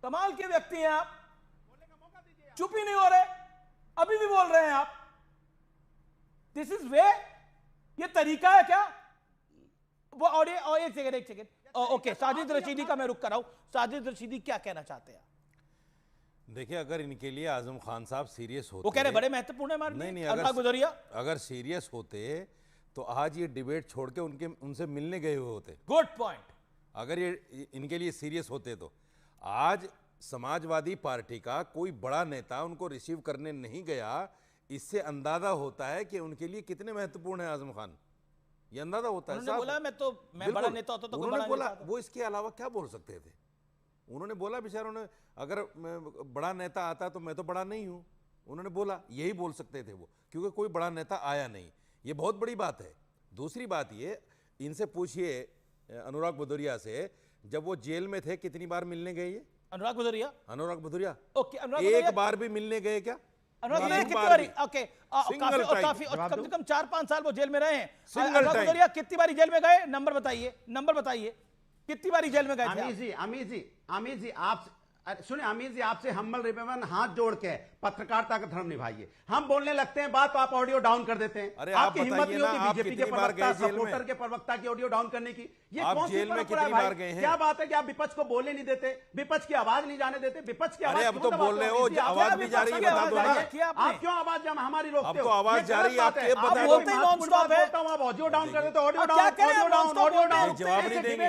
कमाल के व्यक्ति हैं आप, चुप ही नहीं हो रहे, अभी भी बोल रहे हैं आप। दिस इज वे, ये तरीका है क्या? वो ऑडियो, एक सेकंड, ओके, साजिद रशीदी का मैं रुक कर रहा हूं। साजिद रशीदी क्या कहना चाहते हैं? देखिए, अगर इनके लिए आजम खान साहब सीरियस होते, वो कह रहे बड़े महत्वपूर्ण है हमारे लिए। नहीं, अगर सीरियस होते तो आज ये डिबेट छोड़ के उनसे मिलने गए हुए होते। Good point. अगर ये इनके लिए सीरियस होते तो आज समाजवादी पार्टी का कोई बड़ा नेता उनको रिसीव करने नहीं गया। इससे अंदाजा होता है कि उनके लिए कितने महत्वपूर्ण है आजम खान, ये अंदाजा होता है। उन्होंने बोला मैं बड़ा नेता होता तो कोई बड़ा बोला, नेता वो इसके अलावा क्या बोल सकते थे? उन्होंने बोला, बेचारों ने, अगर बड़ा नेता आता तो मैं तो बड़ा नहीं हूं, उन्होंने बोला, यही बोल सकते थे वो, क्योंकि कोई बड़ा नेता आया नहीं। ये बहुत बड़ी बात है। दूसरी बात ये, इनसे पूछिए अनुराग भदौरिया से, जब वो जेल में थे कितनी बार मिलने गए? ये अनुराग भदौरिया ओके, एक बार भी मिलने गए क्या? अनुराग भदौरिया कितनी बार? ओके, काफी कम से कम 4-5 साल वो जेल में रहे हैं। अनुराग भदौरिया कितनी बारी जेल में गए? नंबर बताइए, कितनी बारी जेल में गए थे? अमीर जी आप सुने, अमीर जी आपसे हम्बल रिक्वेस्ट, हाथ जोड़ के पत्रकारिता का धर्म निभाइए। हम बोलने लगते हैं बात तो आप ऑडियो डाउन कर देते हैं। अरे आपकी हिम्मत नहीं होती बीजेपी के प्रवक्ता, सपोर्टर के प्रवक्ता की ऑडियो डाउन करने की। ये कौन सी परंपरा है भाई? क्या बात है कि आप विपक्ष को बोलने नहीं देते, विपक्ष की आवाज नहीं जाने देते? विपक्ष की आवाज अब तो बोल रहे हो, आवाज भी जा रही है, बता दो ना। आप क्यों आवाज हमारी रोकते हो? अब तो आवाज जा रही है, आप ये बता दो। नॉन स्टॉप है, आप ऑडियो डाउन कर देते हो, ऑडियो डाउन। जवाब नहीं देंगे,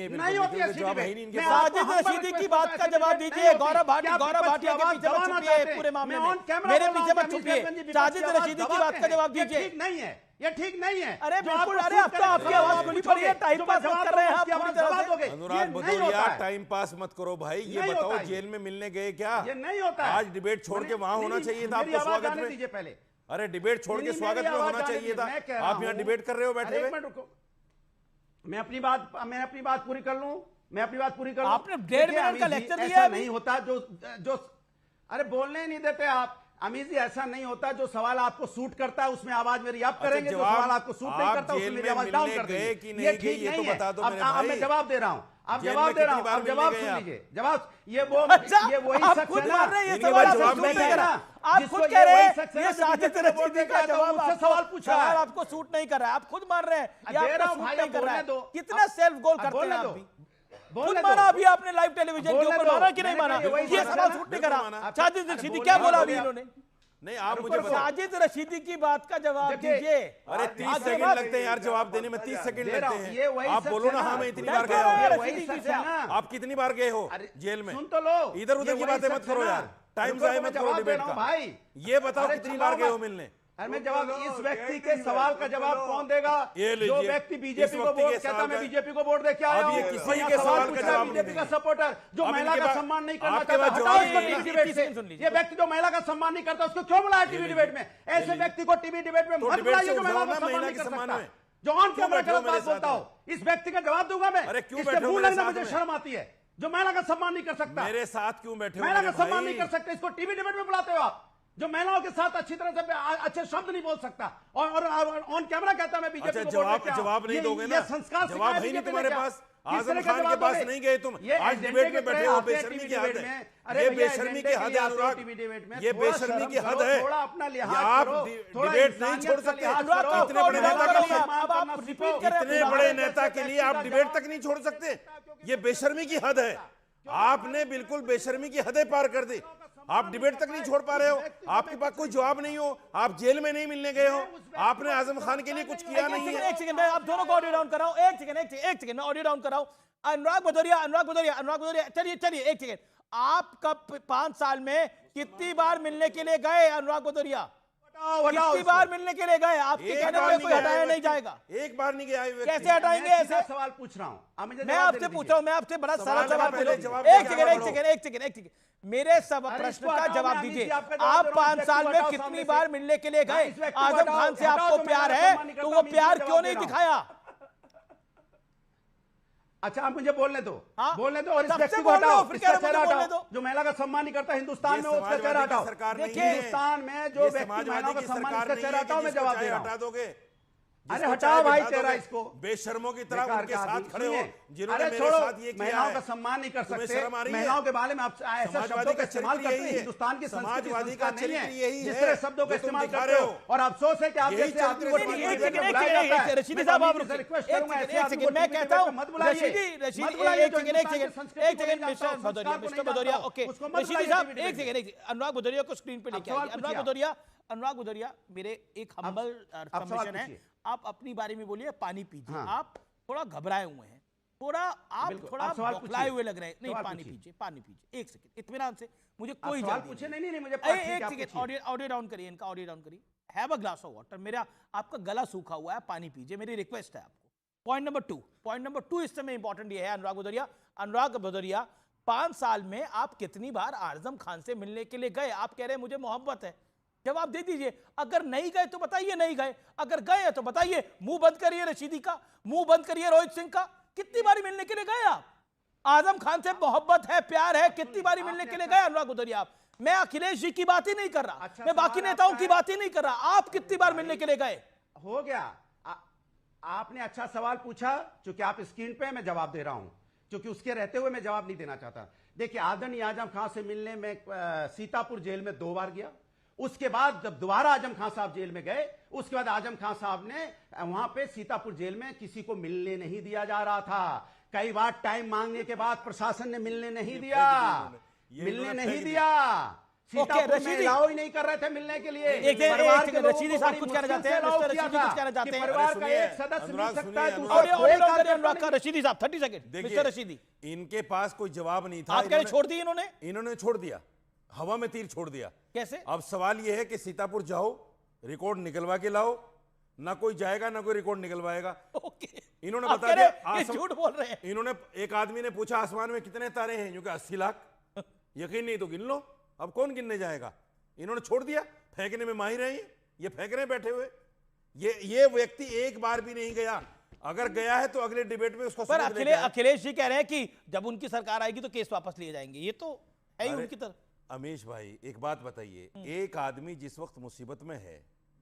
नहीं होती है जवाब है ही नहीं इनके। साजिद रशीदी की बात का जवाब दीजिए। गौरव भाटिया के पीछे मत छुपिए, पूरे मामले में मेरे पीछे मत छुपिए। साजिद रशीदी की बात का जवाब दीजिए। ठीक नहीं है, ये ठीक नहीं है। अरे बिल्कुल, अरे अब तो आपकी आवाज खुली पड़ी है, टाइम पास मत कर रहे हैं आप पूरी तरह से। अनुराग भदौरिया, टाइम पास मत करो भाई। ये बताओ, जेल में मिलने गए क्या? ये नहीं होता। आज डिबेट छोड़ के वहां होना चाहिए था आपको स्वागत में। पहले अरे डिबेट छोड़ के स्वागत में होना चाहिए था। आप यहाँ डिबेट कर रहे हो बैठे हुए। मैं अपनी बात पूरी कर लूं। आपने 1.5 मिनट का लेक्चर दिया। ऐसा नहीं होता जो अरे बोलने ही नहीं देते आप। अमीर जी, ऐसा नहीं होता, जो सवाल आपको सूट करता है उसमें आवाज मेरी आप करेंगे, जो सवाल आपको सूट नहीं करता उसमें मेरी आवाज डाउन कर देंगे। ये ठीक नहीं है। अब मैं जवाब दे रहा हूं, आप जवाब सुन लीजिए। जवाब ये वही शख्स है ना, ये जवाब नहीं कर रहा। आप खुद कह रहे हैं ये साजिद रशीदी का जवाब सवाल पूछा है, आपको सूट नहीं कर रहा है। आप खुद मान रहे हैं ये दे रहा आपको हूं सूट भाई, नहीं कर रहा है। बोलने दो। कितना सेल्फ गोल करते हैं आप भी। खुद माना अभी आपने लाइव टेलीविजन के ऊपर, माना कि नहीं माना? ये सवाल सूट नहीं करा। साजिद रशीदी क्या बोला अभी इन्होंने? नहीं, आप मुझे साजिद रशीदी की बात का जवाब दीजिए। अरे 30 सेकंड लगते हैं यार जवाब देने में, 30 सेकंड लगते हैं। आप बोलो ना, हाँ मैं इतनी बार गया हूँ। आप कितनी बार गए हो जेल में? सुन तो लो, इधर उधर की बातें मत करो यार, टाइम जाया मत करो डिबेट का भाई। ये बताओ कितनी बार गए हो मिलने? मैं जवाब, इस व्यक्ति के सवाल का जवाब कौन देगा? जो व्यक्ति बीजेपी को वोट कहता, मैं बीजेपी को वोट दे के आया हूं। ये किसी के सवाल का जवाब बीजेपी का सपोर्टर जो महिला का सम्मान नहीं करना चाहता, हटाओ इसको टीवी डिबेट से। ये व्यक्ति जो महिला का सम्मान नहीं करता उसको क्यों बुलाया टीवी डिबेट में? ऐसे व्यक्ति को टीवी डिबेट में मत बुलाइए जो महिला का सम्मान नहीं कर सकता, जो ऑन कैमरा गलत बात बोलता हो। इस व्यक्ति का जवाब दूंगा मैं। इसके मुंह लगना मुझे शर्म आती है, जो महिला का सम्मान नहीं कर सकता। मेरे साथ क्यों बैठे हो? महिला का सम्मान नहीं कर सकते, इसको टीवी डिबेट में बुलाते हो आप। जो महिलाओं के साथ अच्छी तरह से अच्छे शब्द नहीं बोल सकता और ऑन कैमरा कहता मैं बीजेपी को जवाब नहीं दोगे ना? संस्कार जवाब है नहीं तुम्हारे पास। आजम खान के पास नहीं गए तुम, आज डिबेट में बैठे हो। बेशर्मी की हद है, ये बेशर्मी की हद है अनुराग, ये बेशर्मी की हद है। आप डिबेट नहीं छोड़ सकते। इतने बड़े नेता के लिए, इतने बड़े नेता के लिए आप डिबेट तक नहीं छोड़ सकते। ये बेशर्मी की हद है। आपने बिल्कुल बेशर्मी की हदें पार कर दी। आप डिबेट तक नहीं छोड़ पा रहे हो, आपके पास कोई जवाब नहीं हो, आप जेल में नहीं मिलने गए हो, आपने आजम खान के लिए कुछ किया नहीं है। एक सेकंड, मैं आप दोनों को ऑडियो डाउन कर रहा हूं। एक सेकंड मैं ऑडियो डाउन कर रहा हूं। अनुराग भदौरिया, चलिए एक सेकंड। आप कब 5 साल में कितनी बार मिलने के लिए गए? अनुराग भदौरिया कितनी बार मिलने के लिए गए? आपके कहने पे कोई हटाया नहीं जाएगा। एक बार नहीं गया, कैसे हटाएंगे? ऐसे सवाल पूछ रहा हूं मैं आपसे पूछ रहा हूं, मैं आपसे बड़ा सारा सवाल पूछ रहा हूं। एक सेकंड मेरे सब प्रश्न का जवाब दीजिए। आप 5 साल में कितनी बार मिलने के लिए गए? आजम खान से आपको प्यार है तो वो प्यार क्यों नहीं दिखाया? अच्छा आप मुझे बोलने दो, बोलने दो। और इस सबसे व्यक्ति को बोल रहे हो, हटाओ, फिर इसका कह रहे हो चेहरा मुझे बोलने हटाओ। दो। जो महिला का सम्मान नहीं करता हिंदुस्तान में, उसका चेहरा हटाओ। सरकार नहीं देखिए है। हिंदुस्तान में जो व्यक्ति महिलाओं का सम्मान, इसका चेहरा हटाओ, मैं जवाब दे रहा हूं। हटा दोगे? अरे हटाओ भाई तेरा इसको, बेशर्मों की तरह उनके साथ खड़े हो जिन्होंने मेरे छोड़ो, साथ ये किया है। महिलाओं का सम्मान नहीं कर सकते, महिलाओं के बारे में आप ऐसा शब्दों का इस्तेमाल करते हैं, हिंदुस्तान की समाजवादी का चरित्र यही है, जिस तरह शब्दों का इस्तेमाल करते हो। और अफसोस है कि आप जैसे आदमी को रशीदी साहब आप रिक्वेस्ट करूंगा, एक सेकंड मैं कहता हूं, मिस्टर भदौरिया, ओके रशीदी साहब एक सेकंड, अनुराग भदौरिया को स्क्रीन पे लेके आइए। अनुराग भदौरिया, मेरे एक हम्बल सबमिशन है, आप अपनी बारे में बोलिए, पानी पीजिए। आप थोड़ा घबराए हुए हैं, थोड़ा बौखलाए हुए लग रहे हैं। नहीं, पानी पीजिए, एक सेकंड इत्मीनान से, मुझे कोई जल्दी पूछे नहीं, मुझे एक सेकंड, ऑडियो डाउन करिए, इनका ऑडियो डाउन करिए। Have a glass of water, मेरा आपका गला सूखा हुआ है, पानी पीजिए, मेरी रिक्वेस्ट है आपको। पॉइंट नंबर टू इस समय इंपॉर्टेंट ये है, अनुराग भदौरिया 5 साल में आप कितनी बार आजम खान से मिलने के लिए गए? आप कह रहे हैं मुझे मोहब्बत है, जवाब दे दीजिए। अगर नहीं गए तो बताइए नहीं गए, अगर गए तो बताइए। मुंह बंद करिए रशीदी का, मुंह बंद करिए रोहित सिंह का। कितनी बारी मिलने के लिए गए आप? आजम खान से मोहब्बत है, प्यार है, कितनी बारी मिलने के लिए गए अनुराग भदौरिया आप? मैं अखिलेश जी की बात ही नहीं कर रहा, मैं बाकी नेताओं की बात ही नहीं कर रहा, आप कितनी बार मिलने के लिए गए? हो गया, आपने अच्छा सवाल पूछा, चूंकि आप स्क्रीन पे, मैं जवाब दे रहा हूं, क्योंकि उसके रहते हुए मैं जवाब नहीं देना चाहता। देखिए, आदरणीय आजम खान से मिलने में सीतापुर जेल में 2 बार गया। उसके बाद जब दोबारा आजम खान साहब जेल में गए, उसके बाद आजम खान साहब ने वहां पे सीतापुर जेल में किसी को मिलने नहीं दिया जा रहा था। कई बार टाइम मांगने के बाद प्रशासन ने मिलने नहीं दिया, सीतापुर में अलाउ ही नहीं कर रहे थे मिलने के लिए। रशीदी साहब कुछ कहना चाहते हैं, मिस्टर रशीदी कुछ कहना चाहते हैं। परिवार का एक सदस्य मिल सकता है, अनुराग का रशीदी साहब 30 सेकंड। मिस्टर रशीदी, इनके पास कोई जवाब नहीं था, आप कह रहे छोड़ दी इन्होंने छोड़ दिया, हवा में तीर छोड़ दिया। कैसे? अब सवाल यह है कि सीतापुर जाओ, रिकॉर्ड निकलवा के लाओ, ना कोई जाएगा ना कोई रिकॉर्ड निकलवाएगा। इन्होंने बता दिया, झूठ बोल रहे हैं। इन्होंने, एक आदमी ने पूछा आसमान में कितने तारे हैं, क्योंकि 80 लाख, यकीन नहीं तो गिन लो। अब कौन गिनने जाएगा? इन्होंने छोड़ दिया, फेंकने में माहिर हैं ये फेंक रहे बैठे हुए। ये व्यक्ति एक बार भी नहीं गया, अगर गया है तो अगले डिबेट में उसको। पर अखिलेश जी कह रहे हैं कि जब उनकी सरकार आएगी तो केस वापस लिए जाएंगे, ये तो है ही उनकी तरफ। अमीश भाई, एक बात बताइए, एक आदमी जिस वक्त मुसीबत में है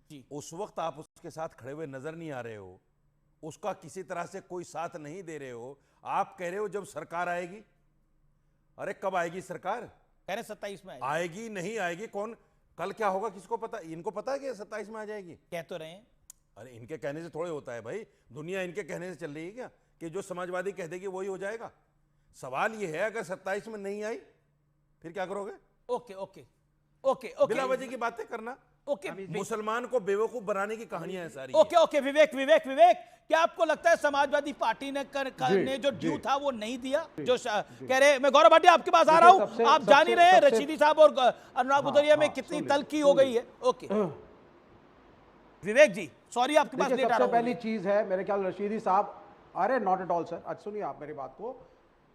जी, उस वक्त आप उसके साथ खड़े हुए नजर नहीं आ रहे हो, उसका किसी तरह से कोई साथ नहीं दे रहे हो। आप कह रहे हो जब सरकार आएगी, अरे कब आएगी सरकार? कह रहे 27 में आएगी, नहीं आएगी, कौन कल क्या होगा किसको पता? इनको पता है कि 27 में आ जाएगी, कह तो रहे हैं। अरे इनके कहने से थोड़े होता है भाई, दुनिया इनके कहने से चल रही है क्या कि जो समाजवादी कह देगी वही हो जाएगा? सवाल यह है, अगर 27 में नहीं आई फिर क्या करोगे? ओके, बिला वजह की बातें करना, मुसलमान को बेवकूफ बनाने की कहानियां हैं सारी। ओके, विवेक, क्या आपको लगता है समाजवादी पार्टी ने जो ड्यू था वो नहीं दिया? जो कह रहे, मैं गौरव भाटिया आपके पास आ रहा हूं, आप जान ही रहे हैं रशीदी साहब और अनुराग भदौरिया में कितनी तलखी हो गई है। ओके विवेक जी, सॉरी आपके पास लेट आ रहा हूं। पहली चीज है मेरे ख्याल रशीदी साहब, अरे नॉट एट ऑल सर, अच्छा सुनिए आप मेरी बात को,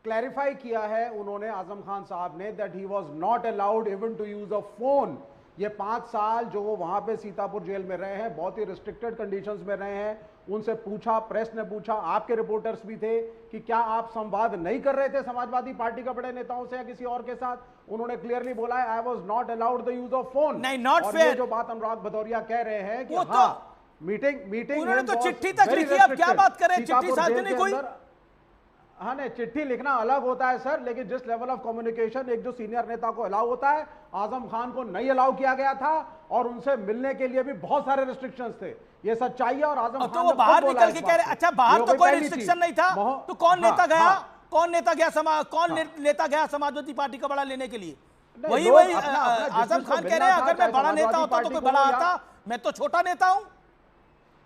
क्लैरिफाई किया है उन्होंने, आजम खान साहब ने, that he was not allowed even to use a phone. ये 5 साल जो वो वहां पे सीतापुर जेल में रहे हैं, बहुत ही रिस्ट्रिक्टेड कंडीशंस में रहे हैं। उनसे पूछा, प्रेस ने पूछा, आपके रिपोर्टर्स भी थे कि क्या आप संवाद नहीं कर रहे थे समाजवादी पार्टी के बड़े नेताओं से या किसी और के साथ? उन्होंने क्लियरली बोला है, I was not allowed the use of phone. नहीं, नॉट फेयर। ये जो बात अनुराग भदौरिया कह रहे हैं कि हाँ, मीटिंग उन्होंने तो चिट्ठी तक लिखी, अब क्या बात करें, चिट्ठी सार्वजनिक हुई। हाँ नहीं, चिट्ठी लिखना अलग होता है सर, लेकिन जिस लेवल ऑफ कम्युनिकेशन एक जो सीनियर नेता को अलाउ होता है, आजम खान को नहीं अलाउ किया गया था, और उनसे मिलने के लिए भी बहुत सारे रिस्ट्रिक्शंस थे। ये सच्चाई है। और आजम खान तो वो बाहर निकल के कह रहे, अच्छा बाहर तो कोई रिस्ट्रिक्शन नहीं था, तो कौन नेता गया? कौन नेता गया समाजवादी पार्टी का बड़ा लेने के लिए? वही आजम खान कह रहे हैं, अगर मैं बड़ा नेता होता तो कोई बड़ा आता, मैं तो छोटा नेता हूं।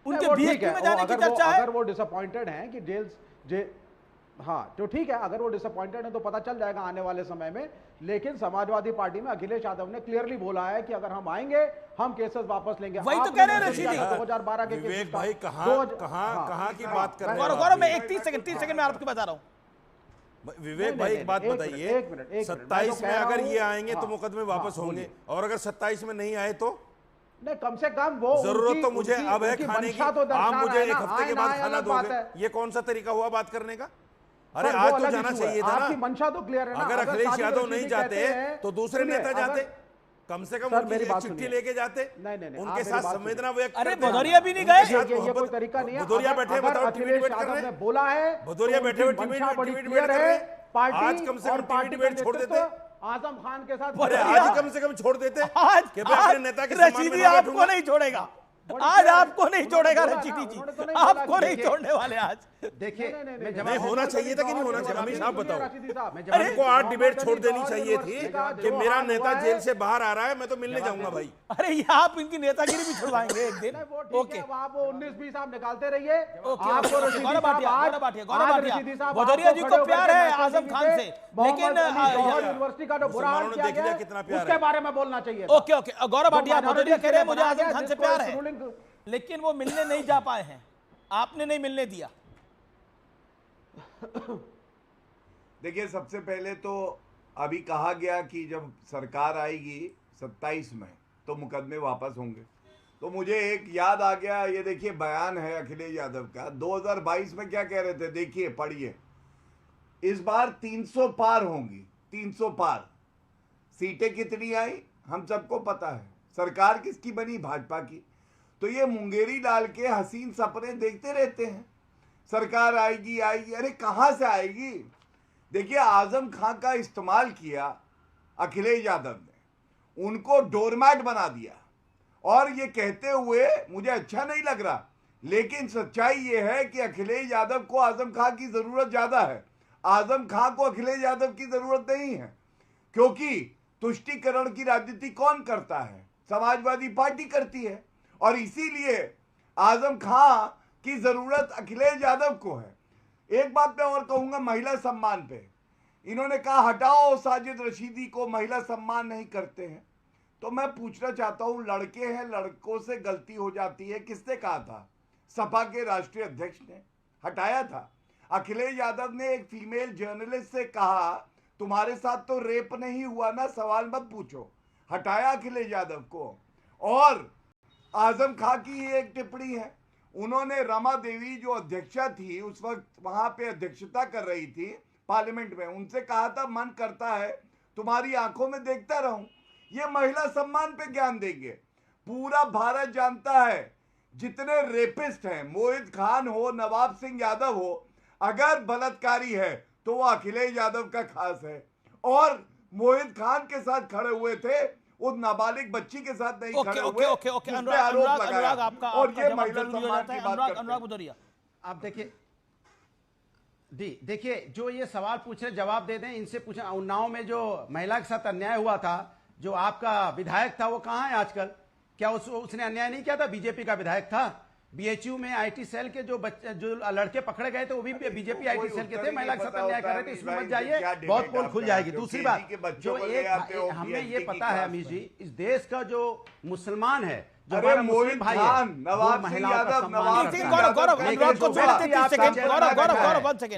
उनके बीच में जाने की चर्चा है। अगर वो डिसअपॉइंटेड हैं कि जेल, हाँ तो ठीक है, अगर वो डिसअपॉइंटेड है तो पता चल जाएगा आने वाले समय में। लेकिन समाजवादी पार्टी में अखिलेश यादव ने क्लियरली बोला है कि अगर हम आएंगे हम केसेस वापस लेंगे। वही तो कह रहे हैं रशीदी, 2012 के विवेक भाई कहां की बात कर रहे हैं? गौरव मैं 30 सेकंड में आपको बता रहा हूं। विवेक भाई एक बात बताइए, 27 में अगर ये आएंगे तो मुकदमे वापस होंगे, और अगर 27 में नहीं आए तो नहीं, कम से कम वो जरूरत तो मुझे अब है खाने की, आप मुझे एक हफ्ते के बाद खाना दोगे, ये कौन सा तरीका हुआ बात करने का? अरे आज तो जाना चाहिए था ना। आपकी मंशा तो क्लियर है ना। अगर अखिलेश यादव नहीं जाते तो दूसरे नेता जाते। कम से कम सर, उनकी मेरी एक बात चिट्ठी सुनिए। लेके जाते, नहीं, उनके साथ संवेदना व्यक्त अरे करते। भदौरिया भी नहीं गए। ये कोई तरीका नहीं है। भदौरिया बैठे अगर बताओ, अखिलेश डिबेट कर यादव रहे ने हैं। बोला है, भदौरिया तो बैठे उनकी हुए मंशा बड़ी डिबेट क्लियर कर रहे है। हैं। पार्टी आज कम से और कम पार्टी डिबेट का छोड़ नेतृत्व देते। आजम खान के साथ अरे आज ही कम से कम छोड़ देते आज कि मैं अपने नेता के सम्मान में रशीदी ना आपको बैठूंगा। नहीं छोड़ेगा, बड़ी आज क्लियर है। आपको नहीं उन्होंने छोड़ेगा बोला ना, रशीदी जी, उन्होंने तो नहीं बोला आपको कि नहीं छोड़ने वाले आज। देखिए मैं जवाब नहीं होना चाहिए था कि नहीं होना चाहिए, हमेशा आप बताओ। अरे हमको आज डिबेट छोड़ देनी चाहिए थी कि मेरा नेता जेल से बाहर आ रहा है, मैं तो मिलने जाऊंगा भाई। अरे ये आप इनकी नेतागिरी भी छुड़वाएंगे एक दिन। ओके आप 19-20 आप निकालते रहिए। ओके, आपको रशीदी गौरव भाटिया, साहब गौरव भाटिया, आज गौरव भाटिया, रशीदी साहब भदौरिया आपको जी को खड़े होकर प्यार के है मैसेज आजम दी खान थे। से, मोहम्मद लेकिन अली जौहर यूनिवर्सिटी का जो बुरा हाल मुसलमानों ने किया देख लिया गया, कितना प्यार उसके है। बारे में बोलना चाहिए था। ओके ओके, गौरव भाटिया, भदौरिया कह रहे हैं मुझे आजम खान से जिसको प्यार इस है, रूलिंग- लेकिन वो मिलने नहीं जा पाए हैं, आपने नहीं मिलने दिया। देखिए, सबसे पहले तो अभी कहा गया कि जब सरकार आएगी 27 में तो मुकदमे वापस होंगे, तो मुझे एक याद आ गया। ये देखिए बयान है अखिलेश यादव का 2022 में, क्या कह रहे थे, देखिए पढ़िए। इस बार 300 पार होंगी, 300 पार। सीटें कितनी आई हम सबको पता है। सरकार किसकी बनी? भाजपा की। तो ये मुंगेरी डाल के हसीन सपने देखते रहते हैं, सरकार आएगी आएगी। अरे कहाँ से आएगी? देखिए, आजम खां का इस्तेमाल किया अखिलेश यादव ने, उनको डोरमैट बना दिया। और ये कहते हुए मुझे अच्छा नहीं लग रहा, लेकिन सच्चाई ये है कि अखिलेश यादव को आजम खां की जरूरत ज्यादा है। आजम खां को अखिलेश यादव की जरूरत नहीं है, क्योंकि तुष्टीकरण की राजनीति कौन करता है? समाजवादी पार्टी करती है। और इसीलिए आजम खां की जरूरत अखिलेश यादव को है। एक बात मैं और कहूंगा महिला सम्मान पे। इन्होंने कहा हटाओ साजिद रशीदी को, महिला सम्मान नहीं करते हैं। तो मैं पूछना चाहता हूं, लड़के हैं, लड़कों से गलती हो जाती है। किसने कहा था? सपा के राष्ट्रीय अध्यक्ष ने हटाया था। अखिलेश यादव ने एक फीमेल जर्नलिस्ट से कहा तुम्हारे साथ तो रेप नहीं हुआ ना, सवाल मत पूछो। हटाया अखिलेश यादव को। और आजम खां की एक टिप्पणी है, उन्होंने रमा देवी जो अध्यक्षा थी उस वक्त वहां पे अध्यक्षता कर रही थी पार्लियामेंट में, उनसे कहा था मन करता है तुम्हारी आंखों में देखता रहूं। ये महिला सम्मान पे ज्ञान देंगे। पूरा भारत जानता है जितने रेपिस्ट हैं, मोहित खान हो, नवाब सिंह यादव हो, अगर बलात्कारी है तो वो अखिलेश यादव का खास है। और मोहित खान के साथ खड़े हुए थे, उस नाबालिग बच्ची के साथ नहीं खड़े हुए। ओके, अनुराग आपका और ये जवाब महिला जरूरी हो सम्मान जाता है। की बात करते अनुराग हैं। भदौरिया, आप देखिए जो ये सवाल पूछ रहे जवाब दे दें। इनसे पूछें, उन्नाव में जो महिला के साथ अन्याय हुआ था, जो आपका विधायक था वो कहाँ है आजकल? क्या उसने अन्याय नहीं किया था? बीजेपी का विधायक था। बीएचयू में आईटी सेल के जो लड़के पकड़े गए थे वो भी बीजेपी आईटी सेल के थे, महिला के साथ अन्याय कर रहे थे। इसमें मत जाइए, बहुत पोल खुल जाएगी। दूसरी बात, जो एक हमें ये पता है अमीश जी, इस देश का जो मुसलमान है, जो हमारा मुस्लिम भाई है, नवाब सिंह यादव, नवाब सिंह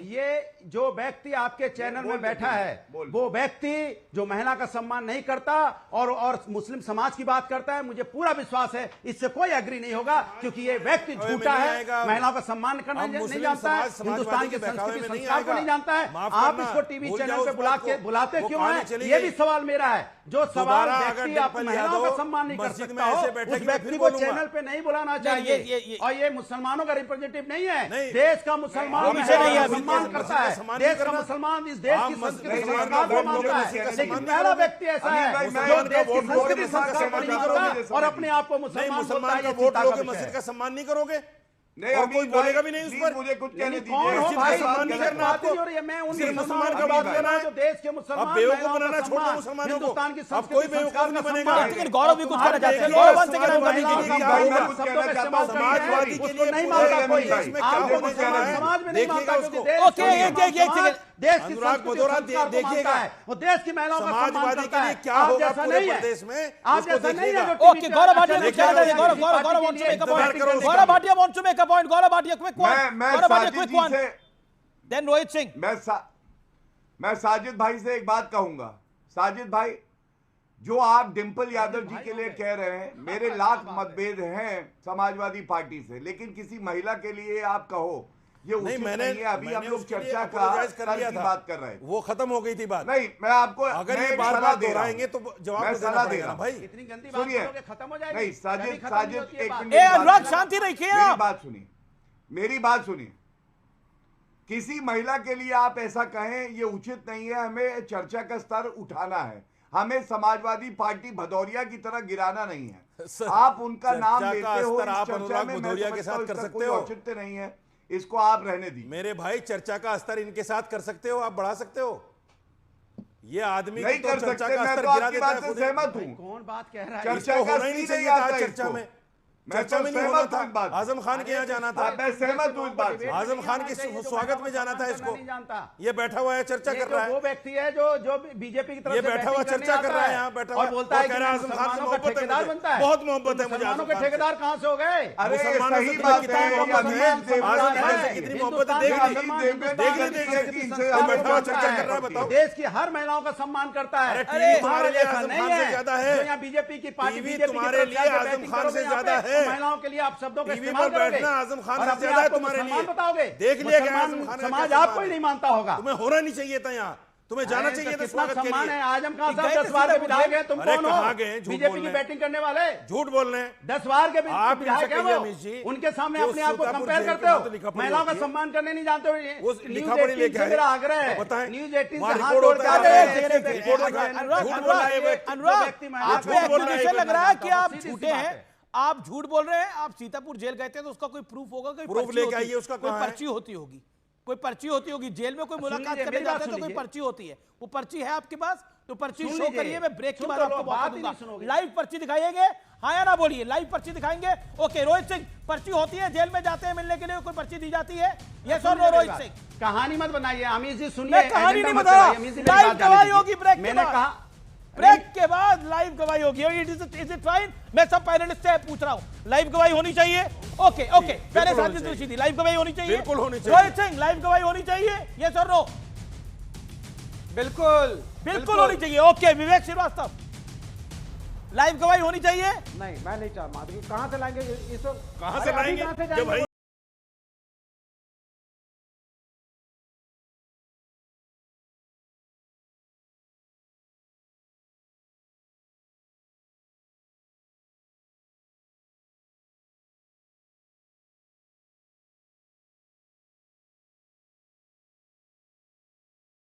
ये जो व्यक्ति आपके चैनल में बैठा है, वो व्यक्ति जो महिला का सम्मान नहीं करता और मुस्लिम समाज की बात करता है, मुझे पूरा विश्वास है इससे कोई एग्री नहीं होगा, क्योंकि ये व्यक्ति झूठा है, महिलाओं का सम्मान करना नहीं जानता है, हिंदुस्तान की संस्कृति संस्कार को नहीं जानता है। आप इसको टीवी चैनल पे बुलाते क्यों हैं? ये भी सवाल मेरा है। जो सवाल व्यक्ति आप महिलाओं का सम्मान नहीं कर सकता हो, उस व्यक्ति को चैनल पे नहीं बुलाना चाहिए। और ये मुसलमानों का रिप्रेजेंटेटिव नहीं है, देश का मुसलमान सम्मान करता है, देश का मुसलमान इस देश की संस्कृति संस्कार को मानता है। लेकिन पहला व्यक्ति ऐसा है जो देश की संस्कृति संस्कार को नहीं मानता और अपने आप को मुसलमान बोलता है। वोट लोगे, मस्जिद का सम्मान नहीं करोगे? नहीं, और कोई बोलेगा भी नहीं उस पर। मुझे कुछ कहने दीजिए। कौन हो भाई? सम्मान नहीं करना आपको। मैं उन मुसलमान का बात करना है, जो देश के मुसलमान, अब बेवकूफ बनाना छोड़ दो मुसलमानों को। हिंदुस्तान की अब कोई बेवकूफ नहीं बनेगा। लेकिन गौरव भी कुछ कहना चाहते हैं। गौरव वन सेकंड समाजवादी के लिए क्या होगा? समाजवादी के लिए नहीं मानता कोई, देश में क्या आपको होने जा रहा है, समाज में नहीं देखिएगा मानता, उसको। क्योंकि ओके, एक सेकंड, देश की अनुराग संस्कृति भदौरा संस्कार को देखिएगा, मानता है, वो देश की महिलाओं का सम्मान समाजवादी करता के लिए है। क्या आप होगा जैसा पूरे नहीं है, प्रदेश में, आप उसको जैसा नहीं है। देखिएगा। ओके, गौरव भाटिया ने क्या कहा? गौरव wants to make a point. Gaurav Bhatia wants to make a point. Gaurav Bhatia, quick one. मैं गौरव भाटिया, साजिद quick जी one. से Then रोहित सिंह। मैं साजिद भाई से एक बात कहूंगा। साजिद भाई, जो आप डिंपल यादव जी के लिए कह रहे हैं, मेरे लाख मतभेद हैं समाजवादी पार्टी से, लेकिन किसी महिला के लिए आप कहो ये नहीं, उचित मैंने नहीं है। अभी हम लोग उसके लिए चर्चा apologize का कर लिया की था। बात कर रहे थे। वो खत्म हो गई थी बात। नहीं, मैं आपको अगर मैं ये एक बार सलाह बार दे रहा हूं। दोहराएंगे तो जवाब मैं तो देना सलाह दे पड़ेगा रहा ना हूं। भाई। इतनी गंदी बात सुनिए, करोगे खत्म हो जाएगी। नहीं कभी साजिद खत्म नहीं साजिद होती है एक बात। मिनट ए मेरी बात अनुराग सुनिए। शांति रखिए मेरी आप। बात सुनिए, मेरी बात सुनिए। किसी महिला के लिए आप ऐसा कहें ये उचित नहीं है। हमें चर्चा का स्तर उठाना है। हमें समाजवादी पार्टी भदौरिया की तरह गिराना नहीं है। सर, आप उनका नाम चर्चा का लेते हो स्तर इस आप चर्चा अनुराग में, मैं भदौरिया के समझता साथ हूं कर इसका सकते कोई हो। औचित्य नहीं है, इसको आप रहने दीजिए। मेरे भाई चर्चा का स्तर इनके साथ कर सकते हो, आप बढ़ा सकते हो। ये आदमी नहीं तो कर चर्चा सकते। का मैं स्तर तो गिरा आपकी देता है बात से खुद ही। सहमत भाई, हूं। कौन बात कह रहा है? चर्चा इसको का होना ही नहीं सीन चाहिए आता था है चर्चा इसको। में। मैं चर्चा तो में नहीं सहमत होना हूं इस बात था। से। आजम खान के यहाँ जाना था। मैं सहमत हूं इस बात से। आजम खान के स्वागत में जाना था इसको। ये बैठा हुआ है चर्चा कर रहा है। वो व्यक्ति है जो बीजेपी की तरफ ये से बैठा हुआ बैटिंग करने चर्चा कर आता रहा है यहाँ बैठा हुआ और बोलता है कह कि रहा है मैं आजम खान से मुसलमानों का मोहब्बत है ठेकेदार मुझे। बनता है। बहुत मोहब्बत है मुझे मुसलमानों आजम के खान से। ठेकेदार कहाँ से हो गए? अरे मुसलमानों से सही तुम्हें बात कितनी है। मोहब्बत है? आजम खान से कितनी मोहब्बत है देख ली। देख ली, देख ली। वो बैठा हुआ चर्चा कर रहा है, बताओ। देश की हर महिलाओं का सम्मान करता है। अरे टीवी तुम्हारे लिए जैसा आजम नहीं खान से है। ज्यादा है। जो यहाँ बीजेपी की पार्टी टीवी बीजेपी की तुम्हारे तरफ लिए से आके आजम बैटिंग खान करोगे से यहाँ ज्यादा पे, है। तो महिलाओं के लिए आप शब्दों का टीवी इस्तेमाल पर करोगे बैठना आजम खान और से अपने ज्यादा है आप को तुम्हारे लिए। मुसलमान बताओगे। देख लिया क्या मुसलमान आजम खान का समाज क्या आपको सम्मान ही है। नहीं मानता होगा। तुम्हें होना नहीं चाहिए था यहाँ, तुम्हें जाना अरे, चाहिए तो था कितना स्वागत के सम्मान लिए। है। आजम खान गए साहब थे 10 बार के सीतापुर विधायक हैं, तुम अरे कौन कहाँ हो? गए हैं? झूठ बीजेपी बोल की रहे हैं। बैटिंग करने वाले झूठ बोल रहे हैं 10 बार के आप विधायक इनसे हैं कहिए वो। अमीश जी, उनके सामने जो अपने आप को सीतापुर कंपेयर जेल करते के हो। बाद लिखा पढ़ी महिलाओं का होती है। सम्मान करने नहीं जानते हो। वो लिखा पढ़ी लेके आए। मेरा आग्रह है, बताएं। न्यूज 18 वहाँ से हाथ रिपोर्ट जोड़ होता के है। आग्रह है। रिपोर्ट होता है। झूठ बोल रहा है ये व्यक्ति। अनुराग व्यक्ति महिला आप को पे बोल रहा है एक्यूजेशन ये लग रहा है कि आप सीधी सी झूठे बात हैं। है। आप झूठ बोल रहे हैं। आप सीतापुर जेल गए थे तो उसका कोई प्रूफ होगा, कोई प्रूफ पर्ची लेके होती- आइए, उसका कोई कहाँ है? पर्ची होती होगी, कोई पर्ची होती होगी। जेल में कोई मुलाकात लीजिए, करने मेरी बात जाते हैं तो सुन कोई लीजिए। पर्ची होती है। वो पर्ची है आपके पास तो पर्ची सुन शो लीजिए। करिए। मैं ब्रेक के सुन बाद तो आपको लो, मौका बात ही दूंगा। नहीं सुनोगे। लाइव पर्ची दिखाएंगे, हाँ या ना बोलिए। लाइव पर्ची दिखाएंगे। ओके रोहित सिंह, पर्ची होती है जेल में जाते हैं मिलने के लिए, कोई पर्ची दी जाती है? यस और नो रोहित सिंह? कहानी मत बनाइए अमीश जी, सुनिए। मैं कहानी एजेंडा नहीं मत बता रहा। चलाइए, अमीश जी, मेरी लाइव बात जाने गवाही दीजिए। होगी ब्रेक के मैंने बाद। कहा ब्रेक के बाद लाइव गवाही होगी। Is it fine? मैं सब पैनलिस्ट से पूछ रहा हूं, लाइव गवाही होनी चाहिए? ओके ओके, पहले होनी साजिद रशीदी, लाइव गवाही होनी चाहिए? बिल्कुल होनी चाहिए। रोहित सिंह, लाइव गवाही होनी चाहिए? यस और नो? बिल्कुल बिल्कुल होनी चाहिए। ओके विवेक श्रीवास्तव, लाइव गवाही होनी चाहिए? नहीं, मैं नहीं चाहता। कहां से लाएंगे इस वक्त? कहां से अरे अभी लाएंगे कहां से जब जाएंगे? भाई